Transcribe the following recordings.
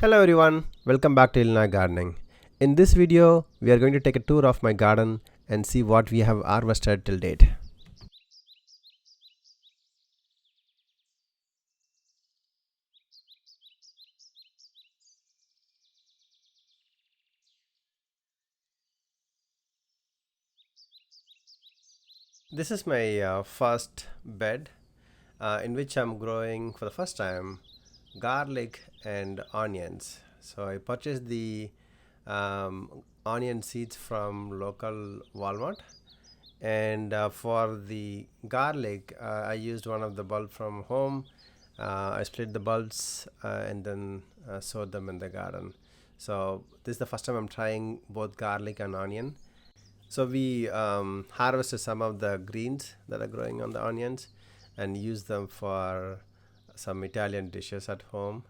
Hello everyone, welcome back to Illinois Gardening. In this video, we are going to take a tour of my garden and see what we have harvested till date. This is my first bed in which I'm growing for the first time garlic and onions. So I purchased the onion seeds from local Walmart, and for the garlic I used one of the bulb from home. I split the bulbs and then sowed them in the garden. So this is the first time I'm trying both garlic and onion. So we harvested some of the greens that are growing on the onions and use them for some Italian dishes at home.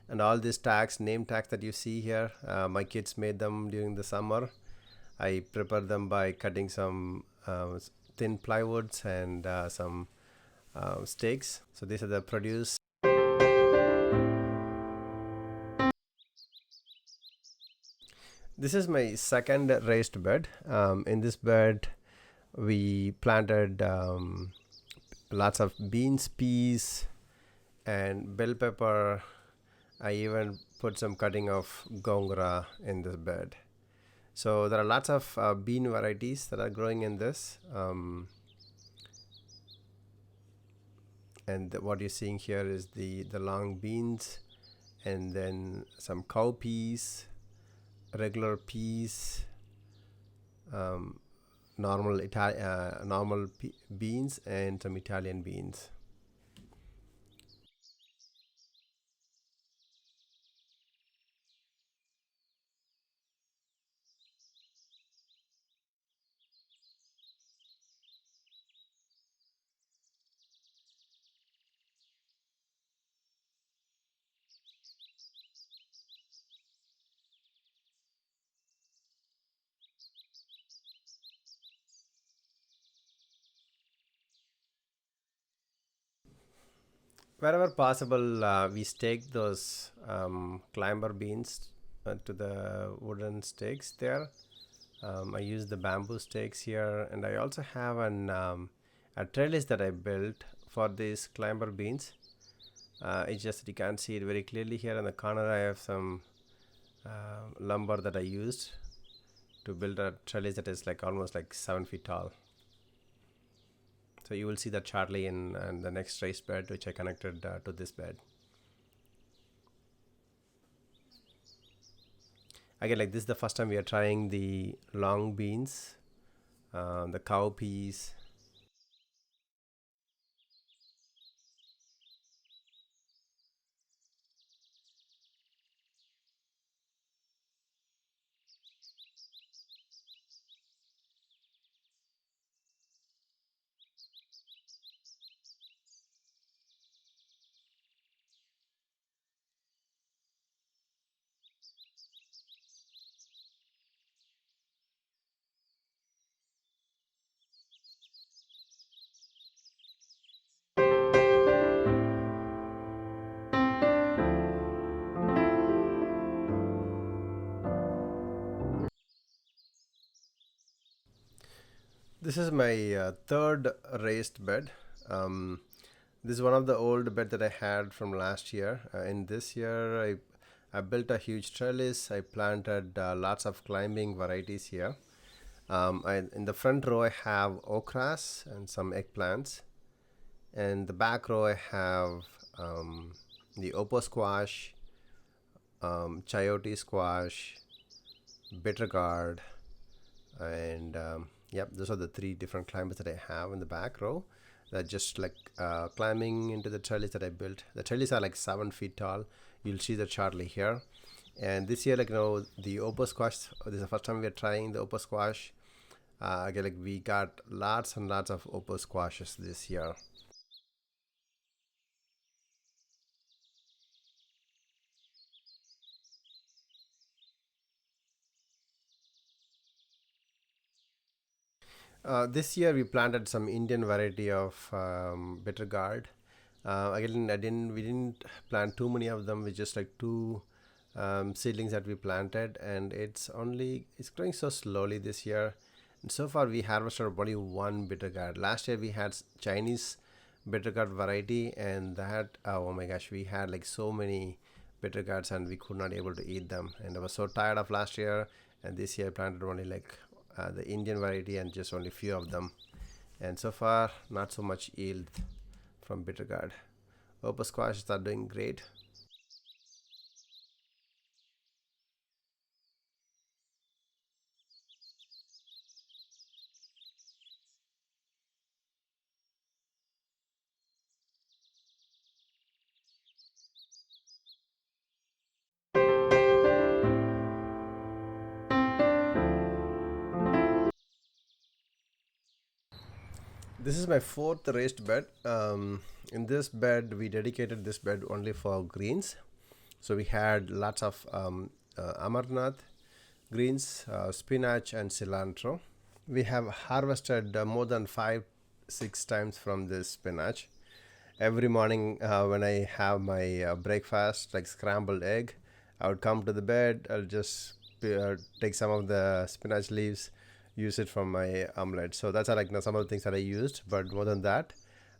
And all these tags, name tags that you see here, my kids made them during the summer. I prepared them by cutting some thin plywoods and some stakes. So these are the produce. This is my second raised bed. In this bed, we planted lots of beans, peas, and bell pepper. I even put some cutting of gongura in this bed. So there are lots of bean varieties that are growing in this. And what you're seeing here is the long beans, and then some cowpeas, regular peas, um, normal beans, and some Italian beans. Wherever possible, we stake those climber beans to the wooden stakes there. I use the bamboo stakes here, and I also have a trellis that I built for these climber beans. It's just that you can't see it very clearly here in the corner. I have some lumber that I used to build a trellis that is like almost like 7 feet tall. So you will see that shortly in the next raised bed, which I connected to this bed. Again, like this is the first time we are trying the long beans, the cowpeas. This is my third raised bed. Um, this is one of the old bed that I had from last year. In this year, I built a huge trellis. I planted lots of climbing varieties here. In the front row, I have okras and some eggplants. And the back row, I have the opo squash, chayote squash, bitter gourd, and yep, those are the three different climbers that I have in the back row. They're just like climbing into the trellis that I built. The trellis are like 7 feet tall. You'll see that shortly here. And this year, the opo squash. This is the first time we are trying the opo squash. Again, like we got lots and lots of opo squashes this year. This year we planted some Indian variety of bitter gourd. Again, we didn't plant too many of them. We just like two seedlings that we planted, and it's growing so slowly this year. And so far we harvested only one bitter gourd. Last year we had Chinese bitter gourd variety, and that, oh my gosh, we had like so many bitter gourds and we could not able to eat them, and I was so tired of last year. And this year I planted only like the Indian variety and just only few of them, and so far not so much yield from bitter gourd. Opus squashes are doing great. This is my fourth raised bed. In this bed, we dedicated this bed only for greens. So we had lots of Amarnath greens, spinach, and cilantro. We have harvested more than 5 6 times from this spinach. Every morning when I have my breakfast, like scrambled egg, I would come to the bed. I'll just take some of the spinach leaves, use it from my omelette. So that's like some of the things that I used. But more than that,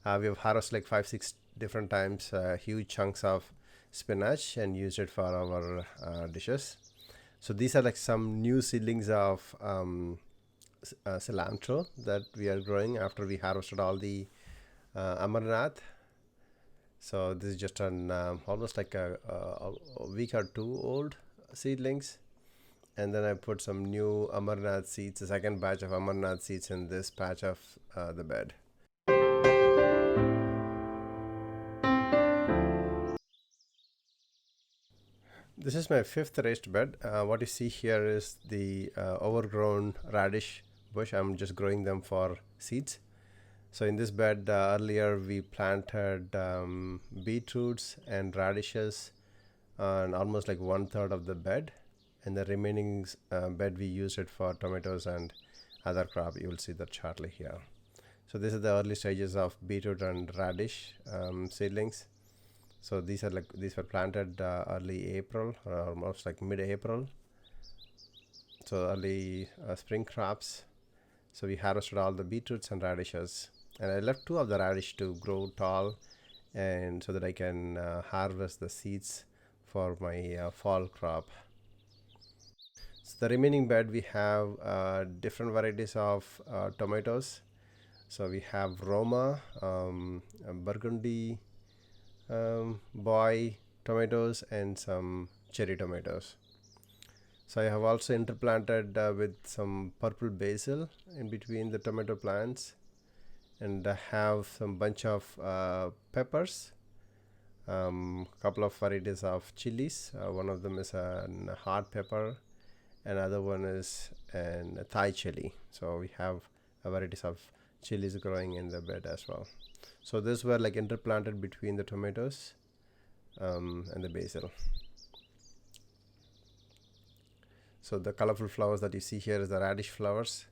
we have harvested like 5 6 different times huge chunks of spinach and used it for our dishes. So these are like some new seedlings of cilantro that we are growing after we harvested all the Amarnath. So this is just an almost like a week or two old seedlings, and then I put some new Amarnath seeds, a second batch of Amarnath seeds in this patch of the bed. This is my fifth raised bed. What you see here is the overgrown radish bush. I'm just growing them for seeds. So in this bed earlier we planted beetroots and radishes on almost like 1/3 of the bed, and the remaining bed we used it for tomatoes and other crop. You will see that shortly here. So these are the early stages of beetroot and radish seedlings. So these were planted early April, or almost like mid-April. So early spring crops. So we harvested all the beetroots and radishes, and I left two of the radish to grow tall, and so that I can harvest the seeds for my fall crop. So the remaining bed we have different varieties of tomatoes. So we have Roma, Burgundy, boy tomatoes, and some cherry tomatoes. So I have also interplanted with some purple basil in between the tomato plants, and I have some bunch of peppers, couple of varieties of chilies. One of them is a hot pepper, another one is an Thai chili. So we have varieties of chilies growing in the bed as well. So these were like interplanted between the tomatoes and the basil. So the colorful flowers that you see here is the radish flowers.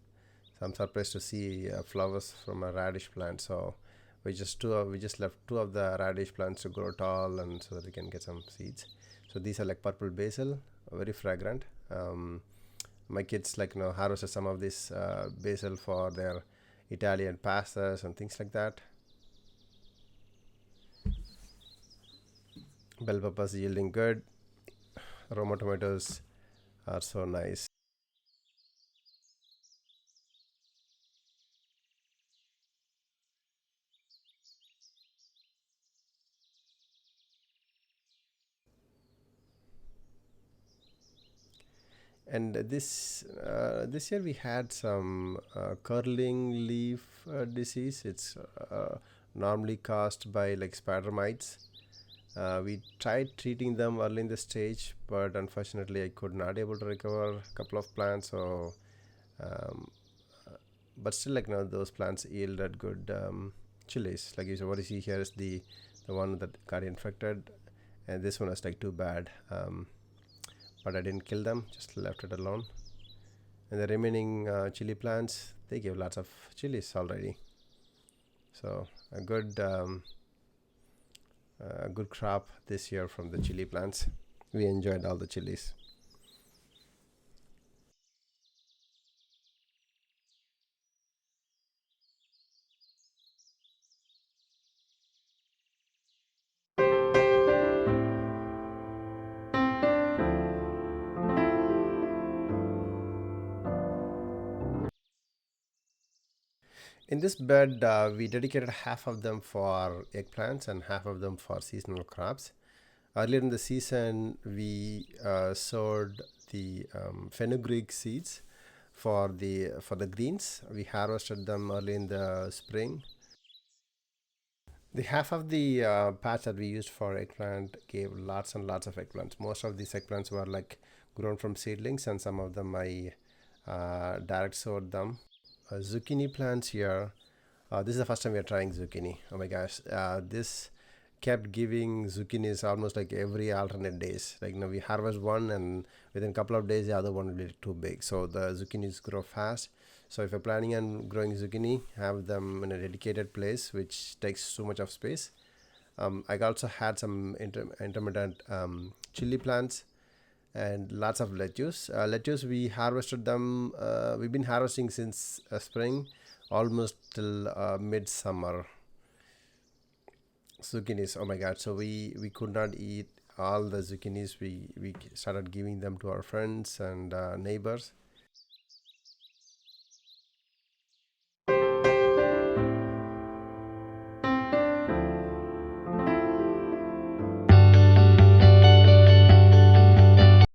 So I'm surprised to see flowers from a radish plant. So we just left two of the radish plants to grow tall, and so that we can get some seeds. So these are like purple basil, very fragrant. My kids harvested some of this basil for their Italian pastas and things like that. Bell peppers yielding good. Roma tomatoes are so nice. And this year we had some curling leaf disease. It's normally caused by like spider mites. We tried treating them early in the stage, but unfortunately I could not able to recover a couple of plants. So um, but still, those plants yielded good chilies. Like you said, what you see here is the one that got infected, and this one is like too bad. But I didn't kill them, just left it alone. And the remaining chili plants, they give lots of chilies already. So a good crop this year from the chili plants. we enjoyed all the chilies. In this bed, we dedicated half of them for eggplants and half of them for seasonal crops. Earlier in the season, we sowed the fenugreek seeds for the greens. We harvested them early in the spring. The half of the patch that we used for eggplant gave lots and lots of eggplants. Most of these eggplants were like grown from seedlings, and some of them I direct sowed them. Zucchini plants here. This is the first time we are trying zucchini. Oh my gosh, this kept giving zucchinis almost like every alternate days. Like, we harvest one, and within a couple of days the other one will be too big. So the zucchinis grow fast. So if you're planning on growing zucchini, have them in a dedicated place, which takes so much of space. I also had some intermittent chili plants and lots of lettuce. Lettuce, we harvested them. We've been harvesting since spring, almost till midsummer. Zucchinis, oh my god! So we could not eat all the zucchinis. We started giving them to our friends and neighbors.